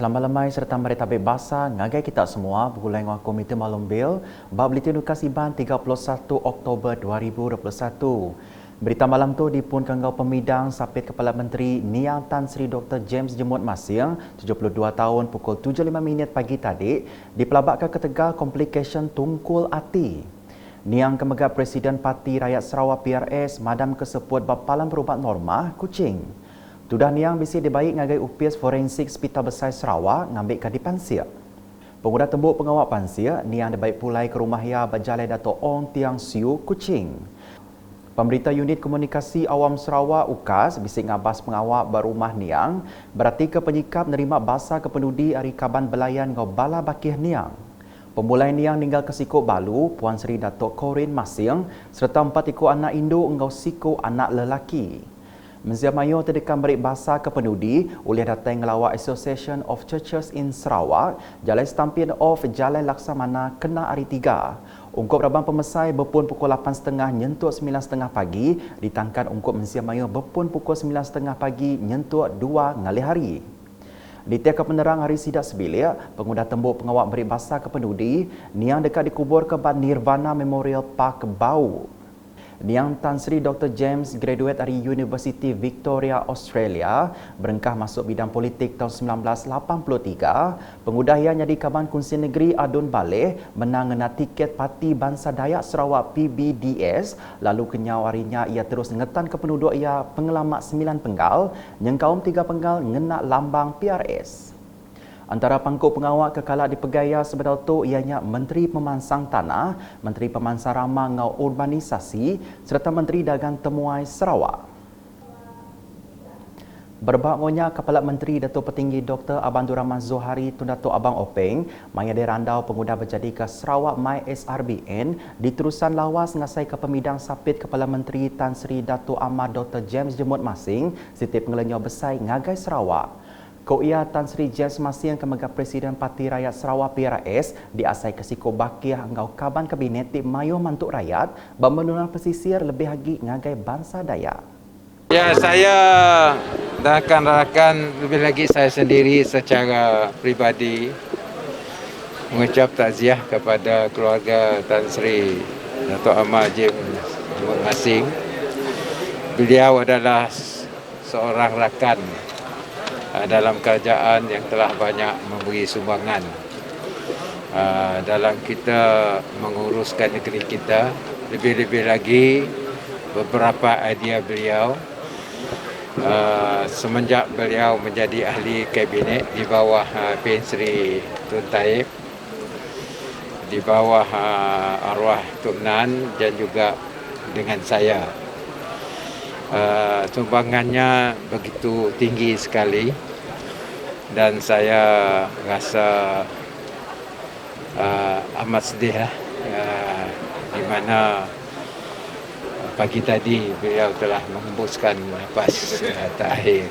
Selamat serta mari tabik basa ngagai kita semua bergulai dengan Komite Maklum Bil bab Bulletin Nukas Iban 31 Oktober 2021. Berita malam tu dipun kanggau pemidang sapit Kepala Menteri Niang Tan Sri Dr. James Jemut Masing, 72 tahun pukul 7.05 pagi tadi dipelabakkan ke Tegal komplikasi tungkul ati. Niang Kemegat Presiden Parti Rakyat Sarawak PRS madam keseput Bapalan Perubat Norma Kuching. Tudah Niang bisi dibaik ngagai UPS Forensik Hospital Besar Sarawak ngambil kadi Pansia. Pengguna tembuk pengawal Pansia, Niang dibaik pulai ke rumah ya berjalai Dato' Ong Tiang Siu Kuching. Pemberita Unit Komunikasi Awam Sarawak UKAS bisik ngabas pengawal berumah Niang berarti ke penyikap nerima basa kepenudi Ari Kaban Belayan ngau bala bakih Niang. Pemulai Niang ninggal ke Sikuk Balu, Puan Sri Dato' Corin Masing serta 4 ekor anak Indo engkau Sikuk anak lelaki. Menzia Mayo terdekan berik basa ke penudi oleh datang ngelawak Association of Churches in Sarawak, Jalai Stampin of Jalai Laksamana kena hari 3. Ungkup Rabang Pemesai berpun pukul 8.30 nyentuk 9.30 pagi, ditangkan ungkup Menzia Mayo berpun pukul 9.30 pagi nyentuk 2 ngalih hari. Di tiap penerang hari sidak sebilik, pengguna tembuk pengawak berik basa ke penudi, Niang dekat dikubur ke Bad Nirvana Memorial Park Bau. Niang Tan Sri Dr. James graduate dari University Victoria Australia, berengkah masuk bidang politik tahun 1983. Pengudah ia jadi Kaban Kunsi Negeri Adun Baleh menang ngena tiket Parti Bangsa Dayak Sarawak PBDS, lalu kenyau harinya ia terus ngetan ke penduduk ia pengelamak 9 penggal, nyengkaum 3 penggal ngena lambang PRS. Antara pangkuk pengawal kekala di Pegaya sebedal tu ianya Menteri Pemansang Tanah, Menteri Pemansang Ramah ngau Urbanisasi serta Menteri Dagang Temuai Sarawak. Berbahagia Kepala Menteri Datuk Petinggi Dr. Abang Rahman Zohari Tun Datuk Abang Openg, maya dirandau pengguna berjadi ke Sarawak My SRBN diterusan lawas ngasai ke pemidang sapit Kepala Menteri Tan Sri Datuk Ahmad Dr. James Jemut Masing, siti pengelenyo besai ngagai Sarawak. Ko ia Tan Sri James Masing Kemegat Presiden Parti Rakyat Sarawak PRS diasai ke Sikuk Bakiah ngau Kaban Kabinet di Mayo Mantuk Rakyat bermenunang pesisir lebih lagi ngagai bangsa Dayak. Ya, saya dan rakan-rakan lebih lagi saya sendiri secara pribadi mengucap takziah kepada keluarga Tan Sri Dato' Ahmad James Masing. Beliau adalah seorang rakan dalam kerajaan yang telah banyak memberi sumbangan dalam kita menguruskan negeri kita. Lebih-lebih lagi beberapa idea beliau semenjak beliau menjadi ahli kabinet di bawah P. Sri Tun Taib, di bawah arwah Tuk Nan dan juga dengan saya. Sumbangannya begitu tinggi sekali dan saya rasa amat sedih di mana pagi tadi beliau telah menghembuskan nafas terakhir.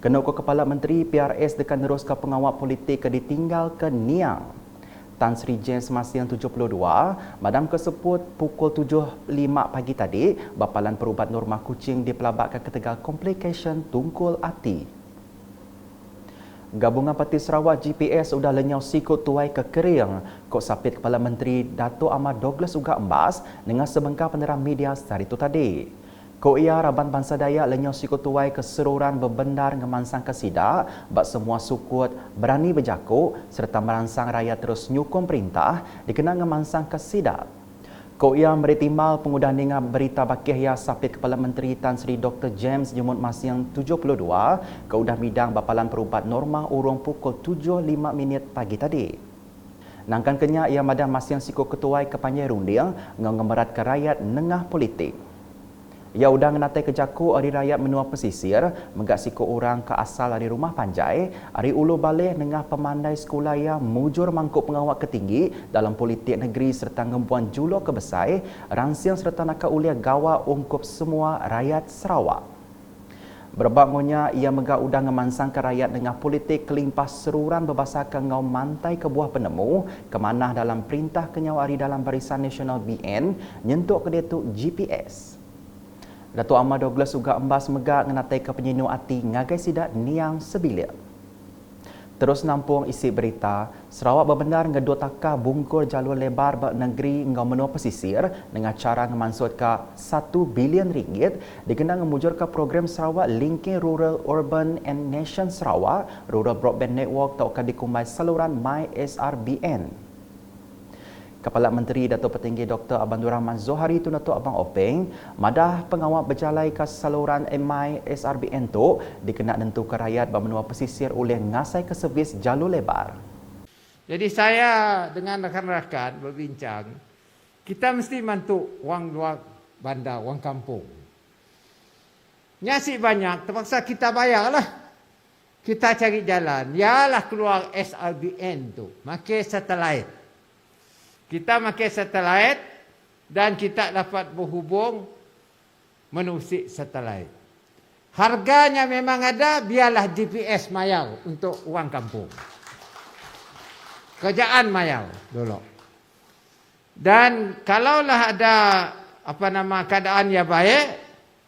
Kenoko Kepala Menteri PRS dekan neruskan pengawal politik ke ditinggal ke Niang. Tan Sri James Masing 72, madam keseput pukul 7.05 pagi tadi, Bapalan Perubat Norma Kuching dipelabakkan ke Tegal komplikasi tungkul ati. Gabungan Parti Sarawak GPS sudah lenyau sikut tuai ke Kering, kok sapit Kepala Menteri Dato' Ahmad Douglas juga embas dengan sebengkah penerang media hari itu tadi. Ko ia Raban Bangsa Dayak lenyau sikut tuai keseruran berbendar ngemansang kesidak, bak semua sukut berani berjakuk serta merangsang rakyat terus nyukung perintah dikenal ngemansang kesidak. Ko ia meritimal pengudah ningat berita bakih ya sapit Kepala Menteri Tan Sri Dr. James Jemut Masing 72 ke udah midang Bapalan Perubat Norma urung pukul 7.05 pagi tadi. Nangkan kenya ia madam Masing sikut ketuai ke Panjai Runding ngemerat ke rakyat nengah politik. Ia udang natai ke Jaku hari rakyat menua pesisir, menggak sikut orang ke asal dari rumah Panjai, hari ulu balik nengah pemandai sekolah ia mujur mangkuk pengawal ketinggi dalam politik negeri serta ngembuan julo ke besai, rangsiang serta nak ulia gawa ungkup semua rakyat Sarawak. Berbangunnya ia menggak udang ngemansang ke rakyat dengan politik kelimpah seruran berbasahkan ngau mantai ke buah penemu, kemanah dalam perintah kenyawari dalam Barisan Nasional BN, nyentuk ke detuk GPS. Dato' Ahmad Douglas juga embas megak ngenatai ke penyinu ati ngagai sidak Niang sebilik. Terus nampung isi berita, Sarawak berbenar ngedua taka bungkur jalur lebar bak negeri ngau menua pesisir dengan cara ngemansut ke 1 bilion ringgit dikenal ngemujur ke program Sarawak Linking Rural Urban and Nation Sarawak Rural Broadband Network atau dikumai saluran MySRBN. Kepala Menteri Datuk Petinggi Dr. Abang Rahman Zohari tu Datuk Abang Openg madah pengawal berjalai ke saluran MySRBN tu dikena nentu ke rakyat bermenua pesisir oleh ngasai ke servis jalur lebar. Jadi saya dengan rakan-rakan berbincang, kita mesti bantu wang luar bandar, wang kampung. Nyasik banyak, terpaksa kita bayarlah. Kita cari jalan, yalah keluar SRBN tu, makai satelit. Kita pakai satelit dan kita dapat berhubung menusik satelit. Harganya memang ada, biarlah GPS mayau untuk orang kampung. Kerjaan mayau dulu. Dan kalaulah ada keadaan yang baik,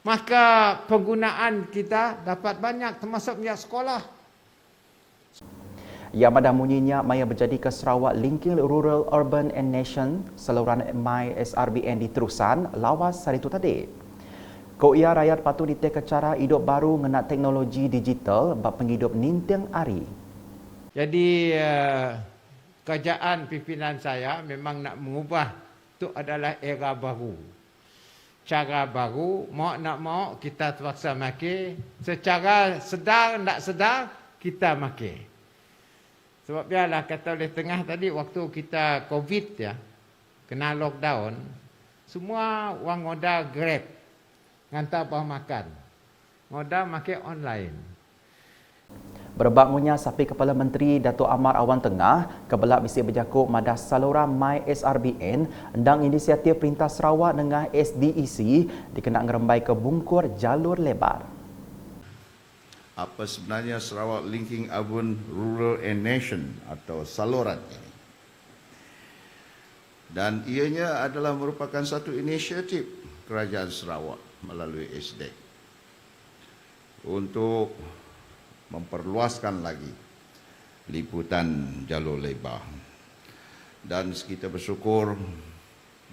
maka penggunaan kita dapat banyak termasuk minyak sekolah. Yang madah munyinya maya berjadi ke Sarawak Linking Rural Urban and Nation saluran MySRBN di Terusan lawas hari itu tadi. Ko ia rakyat patut ditek ke cara hidup baru ngena teknologi digital bab penghidup ninteng ari. Jadi kerjaan pimpinan saya memang nak mengubah itu adalah era baru. Cara baru, mau nak mau kita terpaksa makai, secara sedar tak sedar kita makai. Sebab biarlah kata oleh tengah tadi waktu kita COVID ya, kena lockdown, semua orang order Grab, hantar bahan makan. Order makan online. Berbangunnya sapi Kepala Menteri Datuk Amar Awan Tengah kebelak misi berjakuk madah saluran MySRBN endang inisiatif Perintah Sarawak dengan SDEC dikenal ngerembai ke bungkur jalur lebar. Apa sebenarnya Sarawak Linking Urban Rural and Nation atau saluran ini. Dan ianya adalah merupakan satu inisiatif Kerajaan Sarawak melalui SDEC untuk memperluaskan lagi liputan jalur lebar. Dan kita bersyukur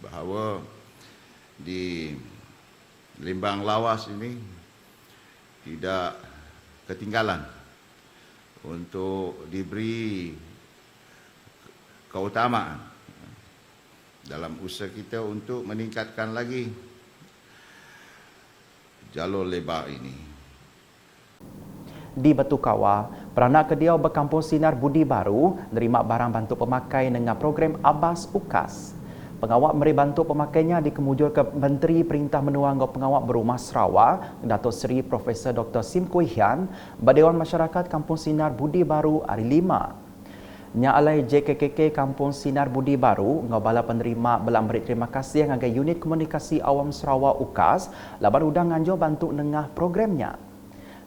bahawa di Limbang Lawas ini tidak ketinggalan untuk diberi keutamaan dalam usaha kita untuk meningkatkan lagi jalur lebar ini. Di Batu Kawah, peranak kediau berkampung Sinar Budi Baru nerima barang bantu pemakai dengan program Abbas UKAS. Pengawal meri bantu pemakainya dikemujur ke Menteri Perintah Menua Ngau Pengawal Berumah Sarawak, Datuk Seri Profesor Dr. Sim Kui Hian, Dewan Masyarakat Kampung Sinar Budi Baru hari 5. Nya alai JKKK Kampung Sinar Budi Baru ngau bala penerima belang beri terima kasih ngagai Unit Komunikasi Awam Sarawak UKAS laban udang nganjur bantu nengah programnya.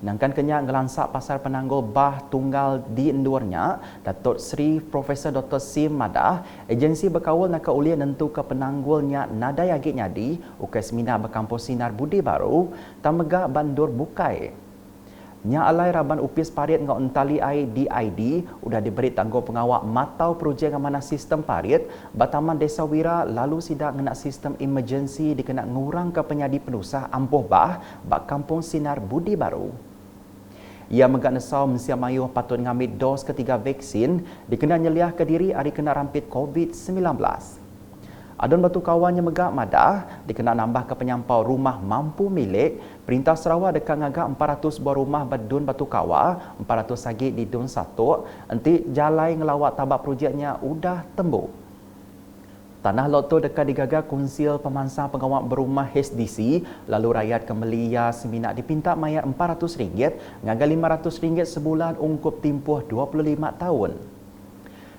Nangkan kenya ngelansak pasar penanggul bah tunggal di endurnya, Datuk Seri Profesor Dr. Sim Madah, agensi berkawal nak ulian nentu ke penanggulnya nadai agik nyadi, ukai seminar berkampung Sinar Budi Baru, tamega bandur bukai. Nya alai raban upis parit ngau entali ai DID, udah diberi tanggung pengawak matau projek mana sistem parit, Bataman Desa Wira lalu sidak ngena sistem emergency dikena ngurang ke penyadi penusah ampuh bah, bak kampung Sinar Budi Baru. Ia megak nesau mensia mayuh patut ngambil dos ketiga vaksin dikena nyeliah ke diri hari kena rampit COVID-19. Adun Batu Kawannya megak madah dikena nambah ke penyampau rumah mampu milik Perintah Sarawak dekat ngagak 400 buah rumah Badun Batu Kawah, 400 lagi di Dun 1, enti jalai ngelawak tabak projeknya udah tembuk. Tanah lot tu dekat digagal Konsil Pemansang Pengawal Berumah HDC, lalu rakyat Kemelia seminat dipinta mayar RM400, ngagal RM500 sebulan ungkup timpuh 25 tahun.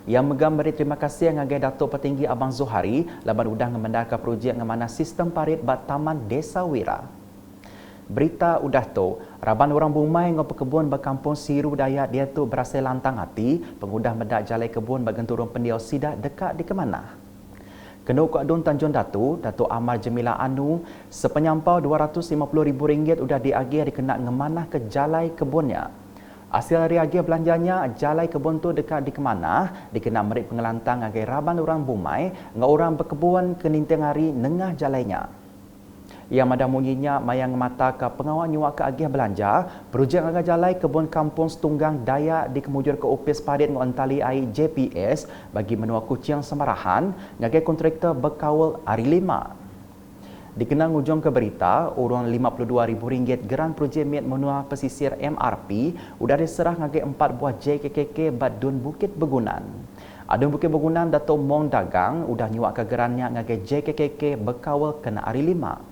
Yang megam beri terima kasih ngagai Datuk Petinggi Abang Zohari, laban udang ngemendar ke projek ngemana sistem parit bat Taman Desa Wira. Berita udah tu, raban orang bumai ngau pekebun berkampung Siru Dayak dia tu berasa lantang hati, pengudah medak jalai kebun bagenturun pendiau sidak dekat di kemana. Kena Kak Dun Tanjung Datu, Datuk Amar Jemila Anu, sepenyampau RM250,000 sudah diagih dikena ngemanah ke jalai kebunnya. Hasil hari agih belanjanya, jalai kebun tu dekat di Kemanah, dikenal merik pengelantang agai raban orang bumai, ngau orang berkebun keninteng hari nengah jalainya. Yang madah munyinya mayang mata ke pengawal nyuak ke agih belanja, projek agak jalai kebun kampung Setunggang Dayak di kemujur ke Upis Parit ngentali air JPS bagi menua kucing semarahan, ngagai kontraktor berkawal hari 5. Dikenal ujung ke berita, urang RM52,000 geran projek mit menua pesisir MRP sudah diserah ngagai 4 buah JKKK Badun Bukit Begunan. Adun Bukit Begunan Dato' Mong Dagang sudah nyuak ke gerannya ngagai JKKK berkawal kena hari 5.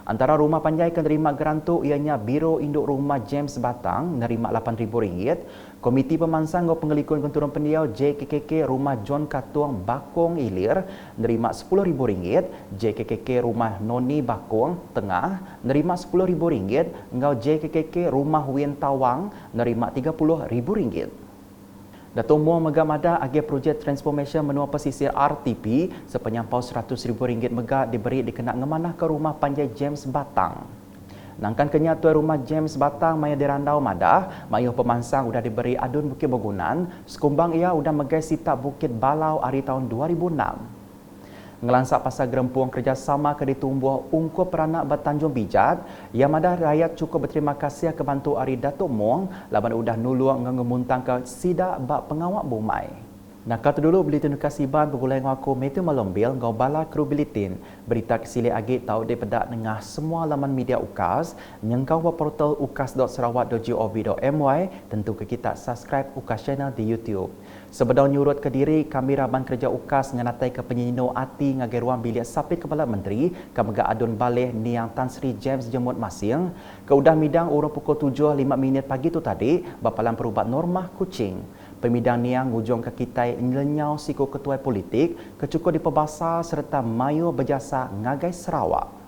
Antara rumah panjai yang nerima geran tu ianya Biro Induk Rumah James Batang nerima RM8,000, Komiti Pemansang atau Pengelikun Kenturun Pendiau JKKK Rumah John Katuang Bakong Ilir nerima RM10,000, JKKK Rumah Noni Bakong Tengah nerima RM10,000, ngau JKKK Rumah Win Tawang nerima RM30,000. Dato' Muang Megamada agih projek transformation menua pesisir RTP sepanjang paus RM100,000 mega diberi dikenak ngemanah ke rumah panjai James Batang. Nangkan kenyatua rumah James Batang maya dirandau madah, mayuh pemansang sudah diberi adun Bukit Begunan, sekumbang ia sudah megai sitap Bukit Balau hari tahun 2006. Ngelansak pasal gerempuang kerjasama ke ditumbuh ungkup peranak Bertanjung Bijak, yang madah rakyat cukup berterima kasih ke bantu Ari Dato' Muang laban udah nuluang ngemuntang ke sidak bak pengawak bumai. Nak kata dulu beli kasih ban bergulai dengan aku Matthew Malombil ngau bala kru bilitin. Berita kesili agit tahu di pedak nengah semua laman media UKAS, nyengkau portal ukas.sarawak.gov.my, tentu ke kita subscribe UKAS channel di YouTube. Sebedang nyurut ke diri kami raban kerja UKAS nganatai ke penyino ati ngagai ruang bilik Sapit Kepala Menteri kemega adun baleh Niang Tan Sri James Jemut Masing ke udah midang urang pukul 7.05 pagi tu tadi bapalan perubat normah Kuching. Pemidang Niang ujung ke kita nyenyau siku ketua politik kecukup di Pebasar serta mayu berjasa ngagai Sarawak.